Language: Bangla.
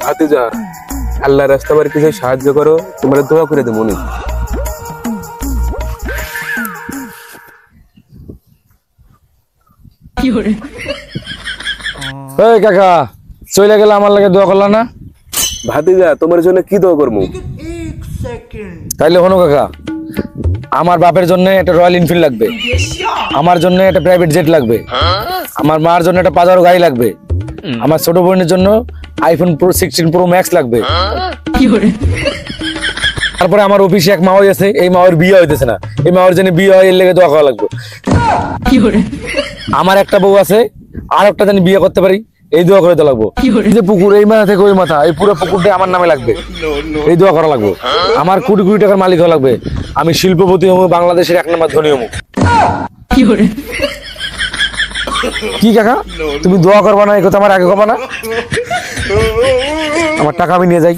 ভাতিজা, আল্লাহ রাস্তা বার কিছু সাহায্য করো, তোমরা দোয়া করে দেবো মনে। এই কাকা চলে গেলে আমার লাগে দোয়া করলা না? ভাতিজা, তোমার জন্য কি দোয়া করবো? তাইলে হনো কাকা, আমার বাপের জন্য একটা রয়্যাল এনফিল্ড লাগবে, আমার জন্য একটা প্রাইভেট জেট লাগবে, আমার মার জন্য একটা পাজারো গাড়ি লাগবে, আমার ছোট বোনের জন্য আইফোন প্রো 16 প্রো ম্যাক্স লাগবে। তারপরে আমার অফিসে এক মাওয়াই আছে, এই মাওয়ার বিয়ে হইতেছে না, এই মাওয়ার জন্য বিয়ে হয়, এর লেগে দোয়া করা লাগবে। আমার একটা বউ আছে, আর একটা জানি বিয়ে করতে পারি, এই দোয়া করে দেওয়া লাগবো। এই যে পুকুর, এই মাথা থেকে ওই মাথা, এই পুরো পুকুরটা আমার নামে লাগবে, এই দোয়া করা লাগবে। আমার কোটি কোটি টাকার মালিক হওয়া লাগবে, আমি শিল্পপতি হবো, বাংলাদেশের 1 নম্বর ধনী হবো। কি কাকা, তুমি দোয়া করবা না, এই কথা আমার আগে কবা না? আমার টাকা আমি নিয়ে যাই।